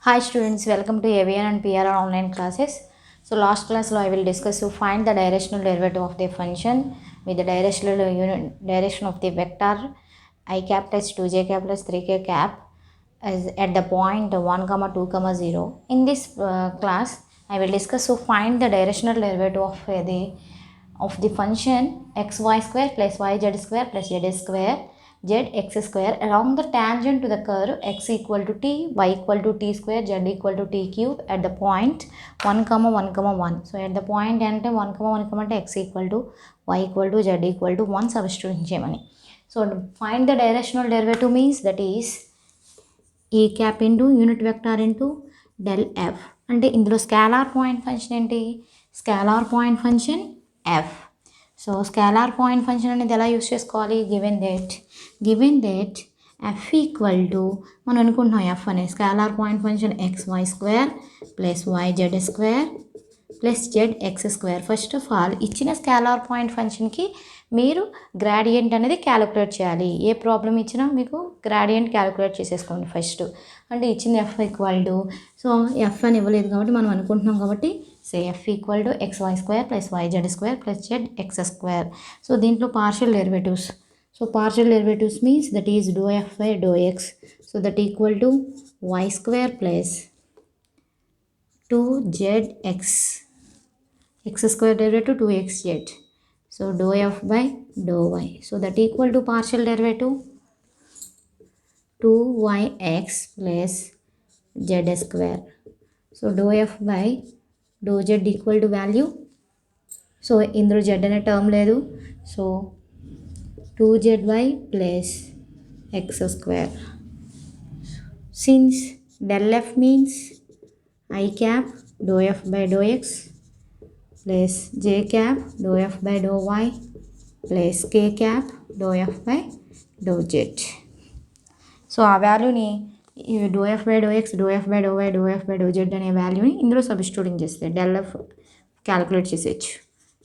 Hi students, welcome to AVN and PRR online classes. So last class I will discuss to find the directional derivative of the function with the direction of the vector I cap plus 2j cap plus 3k cap as at the point 1 comma 2 comma 0. In this class I will discuss to find the directional derivative of the function xy square plus yz square plus z square zx square along the tangent to the curve x equal to t, y equal to t square, z equal to t cube at the point 1 comma 1 comma 1. So at the point ante 1 comma 1 comma ante x equal to y equal to z equal to 1 substitute cheyamani. So to find the directional derivative means that is e cap into unit vector into del f. అంటే ఇందులో scalar point function ఏంటి? Scalar point function f. So scalar point function అనేది ఎలా use చేసుకోవాలి? Given that F equal to మనం అనుకుంటున్నాం F అనే scalar point function X why square plus why Z square plus Z X square. First of all ఇచ్చిన scalar point ఫంక్షన్కి మీరు gradient అనేది క్యాలిక్యులేట్ చేయాలి. ఏ ప్రాబ్లం ఇచ్చినా మీకు గ్రాడియంట్ క్యాలిక్యులేట్ చేసేసుకోండి ఫస్ట్. అంటే ఇచ్చింది f equal to, so f అని ఇవ్వలేదు కాబట్టి మనం అనుకుంటున్నాం కాబట్టి say f equal to x why square plus why Z square plus Z X square. So దీంట్లో partial derivatives. So partial derivatives means that is doe F by do x. So that equal to y square plus 2zx x square derivative 2xz. So dou f by dou y. So that equal to partial derivative 2yx plus z square. So dou f by dou z equal to value. So ఇందులో z అనే term లేదు. So 2zy plus x square. Since del f means I cap dou f by dou x plus j cap dou f by dou y plus k cap dou f by dou z. So ఆ వాల్యూని dou F by do X, dou F by dou Y, dou F by dou Z అనే వాల్యూని ఇందులో substituting చేస్తే del F calculate చేసేయచ్చు.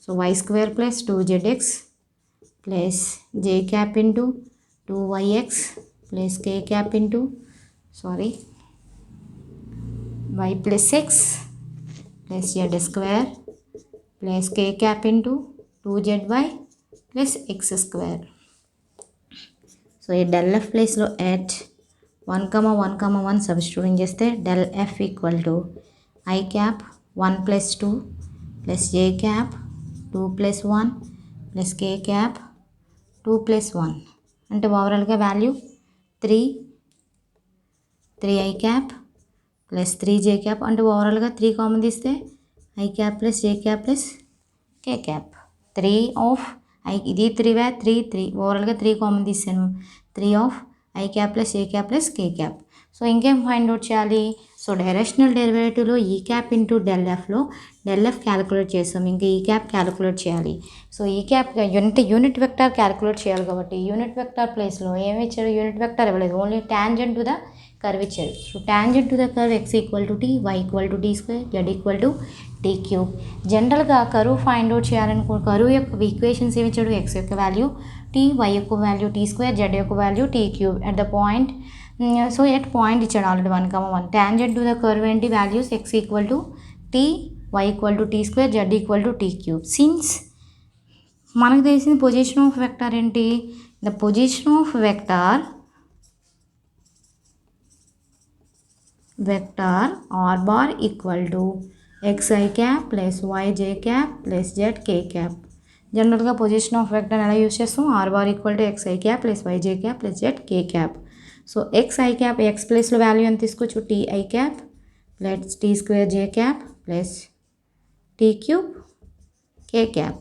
So Y square plus 2zx plus J cap into 2yx plus కే cap into y plus x plus z square plus k cap into 2zy plus x square. So ఈ del F ప్లేస్లో at 1 comma 1 comma 1 substituting చేస్తే del F equal to I cap 1 plus 2 plus j cap 2 plus 1 plus k cap 2 plus 1 అంటే ఓవరాల్గా value 3 I cap plus 3j cap అంటే ఓవరాల్గా 3 common తీస్తే I cap plus J cap plus K cap. 3 of I ఇది 3 ఓవరాల్గా 3 కామన్ తీసాను. 3 of i cap plus a cap plus K cap. So ఇంకేం ఫైండ్ అవుట్ చేయాలి? సో డైరెక్షనల్ డెరివేటివ్లో ఈ క్యాప్ ఇంటూ డెల్ ఎఫ్లో డెల్ ఎఫ్ క్యాలిక్యులేట్ చేస్తాం, ఇంకా ఈ క్యాప్ క్యాలిక్యులేట్ చేయాలి. సో ఈ క్యాప్ అంటే యూనిట్ వెక్టర్ క్యాలిక్యులేట్ చేయాలి కాబట్టి యూనిట్ వెక్టర్ ప్లేస్లో ఏమి ఇచ్చారు? యూనిట్ వెక్టర్ ఇవ్వలేదు, only tangent to the curve ఇచ్చారు. So tangent to the curve x equal to t, y equal to t square, z equal to tea cube. జనరల్గా curve find out చేయాలనుకో కరువు యొక్క equations ఏమి ఇచ్చాడు? ఎక్స్ యొక్క value t, y యొక్క value t square, z యొక్క value t cube at the point. So at point ఇచ్చాడు already 1 comma 1. Tangent to the curve ఏంటి? Values x equal to t, y equal to t square, z equal to tea cube. Since మనకు తెలిసిన position of vector ఏంటి? The position of vector r bar equal to xi cap plus yj cap plus zk cap. జనరల్గా position of vector ఎలా use చేస్తాం? r bar equal to xi cap plus yj cap plus zk cap. So xi cap x ప్లేస్లో value ఎంత తీసుకోవచ్చు? ti cap plus t square j cap plus t cube k cap.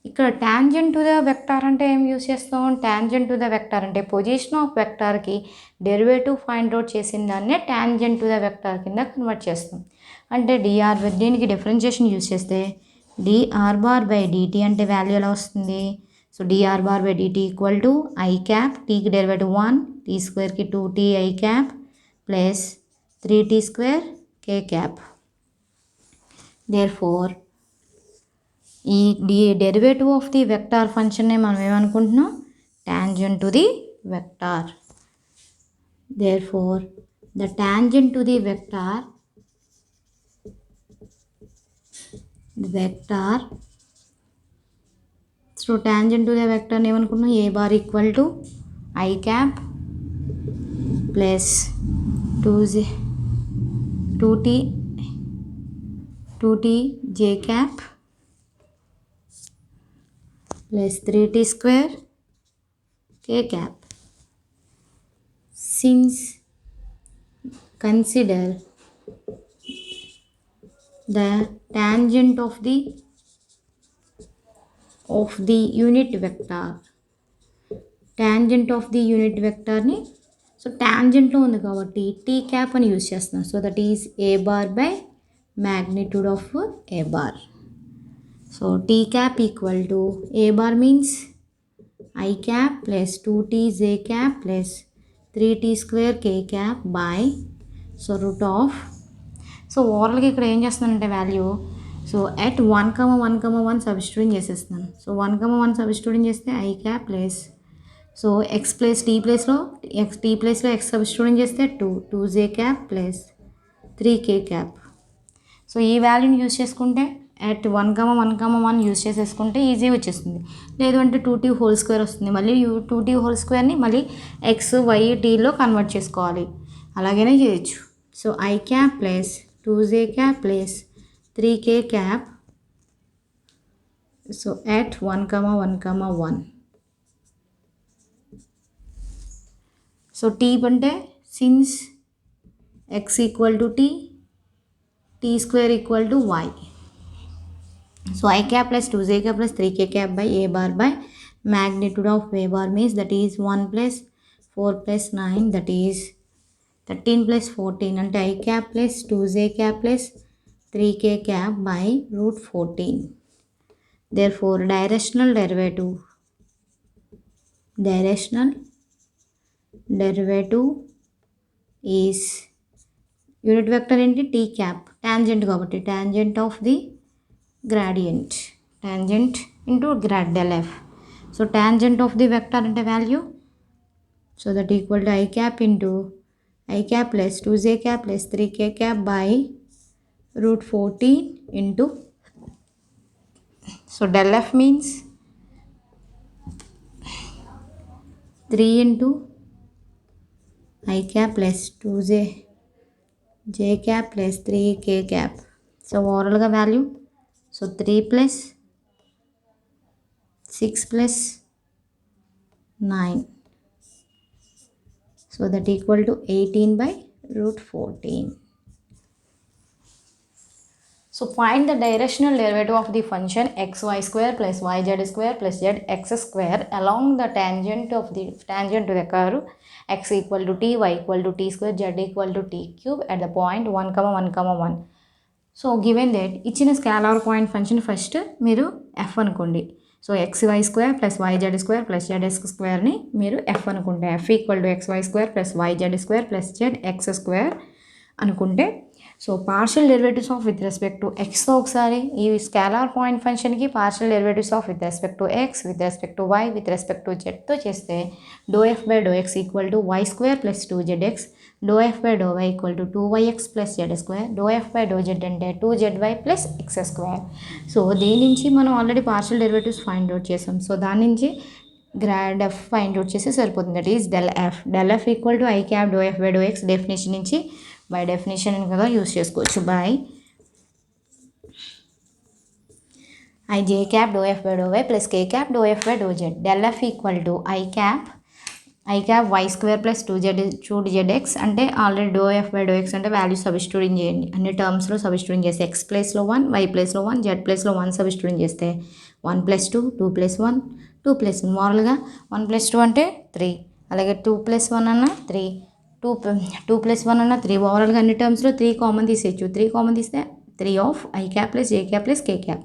ఇక్కడ tangent to the vector అంటే ఏం use చేస్తాం? Tangent to the vector అంటే position of వెక్టార్కి derivative find out చేసిన దాన్నే టాంజెంట్ టు ద వెక్టార్ కింద కన్వర్ట్ చేస్తాం. అంటే డిఆర్ దీనికి డిఫరెన్షియేషన్ యూస్ చేస్తే డిఆర్ బార్ బై డిటీ అంటే వాల్యూ ఎలా వస్తుంది? So d r bar by d t equal to I cap, టీకి డెరివేటివ్ 1, టీ స్క్వేర్కి 2t i cap plus 3t square k cap. Therefore ఈ డెరివేటివ్ ఆఫ్ ది వెక్టార్ ఫంక్షన్నే మనం ఏమనుకుంటున్నాం? Tangent to the vector. Therefore the tangent to the vector so tangent to the vector ఏమనుకున్నాం a bar equal to I cap plus 2t j cap plus 3t square k cap. Since consider the tangent of the unit vector ని so టాంజెంట్లో ఉంది కాబట్టి T cap అని use చేస్తున్నాం. So that is A bar by magnitude of A bar. So tea cap equal to A bar means I cap plus 2t j cap plus 3t square k cap by so root of so ఓవరాల్గా ఇక్కడ ఏం చేస్తున్నానంటే value so at 1,1,1 substitute చేసేస్తున్నాను. So 1,1 substitute చేస్తే I cap plus so X plus T ప్లేస్లో X substitute చేస్తే 2j cap plus 3k cap. So ఈ వాల్యూని యూజ్ చేసుకుంటే at 1,1,1 యూజ్ చేసేసుకుంటే ఈజీ వచ్చేస్తుంది. లేదు అంటే 2t హోల్ స్క్వేర్ వస్తుంది. మళ్ళీ 2t హోల్ స్క్వేర్ని మళ్ళీ ఎక్స్ వై టీలో కన్వర్ట్ చేసుకోవాలి. అలాగనే చేయొచ్చు. So I cap plus 2j cap plus 3k cap so at 1,1,1 so t అంటే since x equal to t square equal to y. So I cap plus 2j cap plus 3k cap by a bar by magnitude of a bar means that is 1 plus 4 plus 9 that is 13 plus 14 and I cap plus 2j cap plus 3k cap by root 14. Therefore directional derivative is unit vector into t cap tangent కాబట్టి tangent of the gradient tangent into grad del f. So tangent of the vector into value so that equal to I cap into I cap plus 2j cap plus 3k cap by root 14 into so del f means 3 into I cap plus 2j cap plus 3k cap. So overall ga value so 3 plus 6 plus 9 so that equal to 18 by root 14. So find the directional derivative of the function xy square plus yz square plus zx square along the tangent to the curve x equal to t, y equal to t square, z equal to t cube at the point 1,1,1. So given that ఇచ్చిన scalar point function first మీరు f అనుకోండి. So xy square plus yz square plus zx స్క్వేర్ని మీరు f అనుకుంటే f equal to xy square plus yz square plus zx square అనుకుంటే so partial derivatives of with respect to ఎక్స్తో ఒకసారి ఈ scalar point ఫంక్షన్కి partial derivatives of with respect to x with respect to y with respect to జెడ్తో చేస్తే ∂f by ∂x equal to y square plus 2zx ∂f by ∂y equal to 2yx plus z square ∂f by ∂z అంటే 2zy plus x square. So దీని నుంచి మనం already partial derivatives find out చేసాం. So దాని నుంచి grad F find out చేస్తే సరిపోతుంది. That is del F equal to I cap ∂f by ∂x definition నుంచి బై డెఫినేషన్ కదా యూస్ చేసుకోవచ్చు. By I j cap ∂f by ∂y plus k cap ∂f by ∂z del f equal to I cap y square plus 2zx అంటే already ∂f by ∂x అంటే value substitute చేయండి. అన్ని టర్మ్స్లో substitute చేస్తే x ప్లేస్లో 1 y ప్లేస్లో 1 z ప్లేస్లో 1 substitute చేస్తే 1 + 2 2 + 1 2 + 1 మామూలుగా 1 + 2 అంటే 3 అలాగే 2 + 1 అన్న 3 2 + 1 అన్న 3 ఓవరాల్గా అన్ని టర్మ్స్లో 3 కామన్ తీసేయచ్చు. 3 కామన్ తీస్తే 3 of I cap plus j cap plus k cap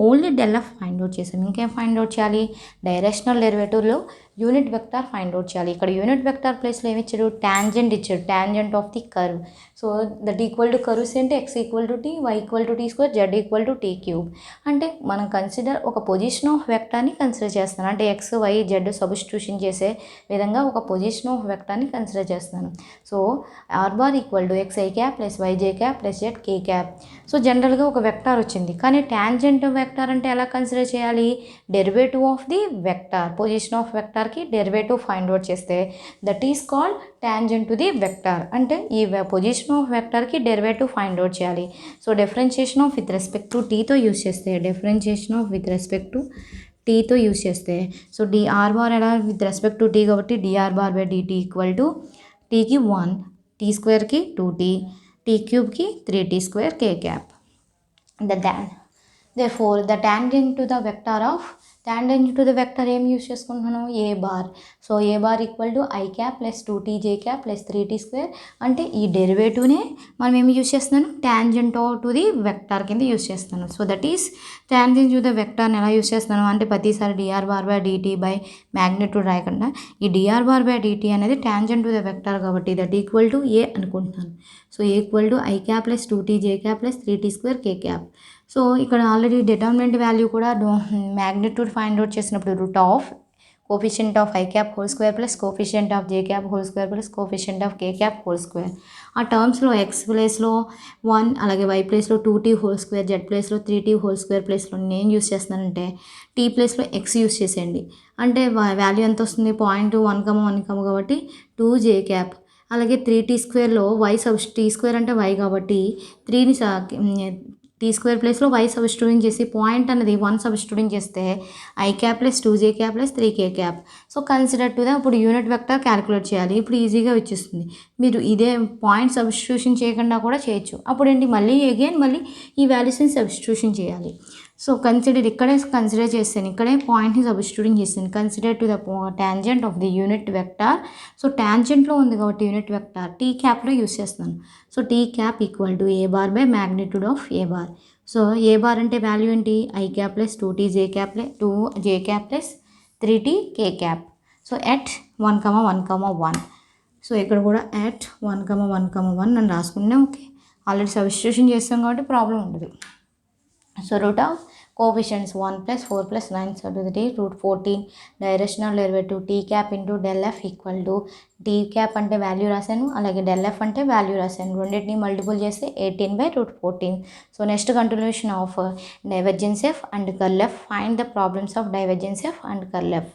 only del f find out చేసాం. ఇంకేం ఫైండ్ అవుట్ చేయాలి? డైరెక్షనల్ డెరివేటివ్లో యూనిట్ వెక్టార్ ఫైండ్ అవుట్ చేయాలి. ఇక్కడ యూనిట్ వెక్టార్ ప్లేస్లో ఏమి ఇచ్చాడు, ట్యాంజెంట్ ఇచ్చాడు, tangent of the curve. So that equal to curves ఏంటి, x equal to t, y equal to t square, z equal to tea cube. అంటే మనం కన్సిడర్ ఒక పొజిషన్ ఆఫ్ వెక్టార్ని కన్సిడర్ చేస్తున్నాను. అంటే ఎక్స్ వై జెడ్ సబ్స్టిట్యూషన్ చేసే విధంగా ఒక పొజిషన్ ఆఫ్ వెక్టార్ని కన్సిడర్ చేస్తున్నాను. So R bar equal to X I cap plus Y J cap plus Z K cap. So జనరల్గా ఒక వెక్టార్ వచ్చింది, కానీ ట్యాంజెంట్ వెక్టార్ అంటే ఎలా కన్సిడర్ చేయాలి, derivative of the vector, position of వెక్టార్కి డెరివేటివ్ ఫైండ్ అవుట్ చేస్తే that is called tangent to the vector. అంటే ఈ పొజిషన్ ఆఫ్ వెక్టార్కి డెరివేటివ్ ఫైండ్ అవుట్ చేయాలి. So differentiation of with respect to టీతో యూస్ చేస్తే, differentiation of with respect to టీతో use చేస్తే, సో డిఆర్ బార్ ఎలా విత్ రెస్పెక్ట్ టు టీ కాబట్టి d r bar by d t equal to టీకి 1, t స్క్వేర్కి 2t, t క్యూబ్కి 3t square k cap. Therefore the tangent to the vector of ఏం use చేసుకుంటున్నాను, a bar. So a bar equal to I cap plus 2t j cap plus 3t square. అంటే ఈ డెరివేటివ్నే మనం ఏమి use చేస్తున్నాను, tangent to the vector కింద use చేస్తున్నాను. So that is tangent to the వెక్టార్ని ఎలా యూస్ చేస్తున్నాను అంటే ప్రతిసారి d r bar by d t by magnitude రాయకుండా ఈ డిఆర్ బార్ బై డిటీ అనేది ట్యాంజెంట్ టు ద వెక్టార్ కాబట్టి దట్ ఈక్వల్ టు ఏ అనుకుంటున్నాను. So equal to I cap plus 2t j cap plus 3t square k cap. So ఇక్కడ already determinant value కూడా magnitude find out చేసినప్పుడు root of coefficient of i cap whole square plus coefficient of J cap whole square plus coefficient of K cap whole square. ఆ టర్మ్స్లో X ప్లేస్లో 1, అలాగే why ప్లేస్లో 2t whole square, Z ప్లేస్లో 3t whole square ప్లేస్లో నేను use చేస్తున్నానంటే tea ప్లేస్లో eggs use చేసేయండి. అంటే వాల్యూ ఎంత వస్తుంది, 0.1, కాబట్టి 2 జే క్యాప్, అలాగే 3t స్క్వేర్లో వై టీ స్క్వేర్ అంటే వై కాబట్టి 3ని టీ స్క్వేర్ ప్లేస్లో వై సబ్స్టిట్యూటింగ్ చేసి పాయింట్ అనేది 1 సబ్స్టిట్యూటింగ్ చేస్తే ఐ క్యాప్ ప్లస్ 2జే క్యాప్ ప్లస్ 3కే cap. So consider to the ఇప్పుడు యూనిట్ వెక్టర్ క్యాలిక్యులేట్ చేయాలి. ఇప్పుడు ఈజీగా వచ్చేస్తుంది. మీరు ఇదే పాయింట్ సబ్స్టిట్యూషన్ చేయకుండా కూడా చేయొచ్చు. అప్పుడు ఏంటి, మళ్ళీ ఈ వాల్యూస్ని సబ్స్టిట్యూషన్ చేయాలి. సో ఇక్కడే కన్సిడర్ చేస్తాను, ఇక్కడే పాయింట్ని సబ్స్టిట్యూటింగ్ చేస్తాను. Consider to the tangent of the unit vector. So ట్యాంజెంట్లో ఉంది కాబట్టి యూనిట్ వెక్టార్ టీ క్యాప్లో యూస్ చేస్తున్నాను. So tea cap equal to A bar by magnitude of A bar. So a bar అంటే వాల్యూ ఏంటి, i cap plus 2t j cap plus 2 j cap plus 3t k cap. So at 1,1,1. సో ఇక్కడ కూడా at 1,1,1 నన్ను రాసుకున్నా. Okay, already substitution చేస్తాం కాబట్టి problem ఉండదు. So root of coefficients 1 + 4 + 9 so to the d root 14 directional derivative T cap into del F equal to T cap అంటే value రాశాను, అలాగే డెల్ ఎఫ్ అంటే వాల్యూ రాశాను. రెండింటిని మల్టిపుల్ చేస్తే 18/√14. So next continuation of divergence F and curl F. Find the problems of divergence F and curl F.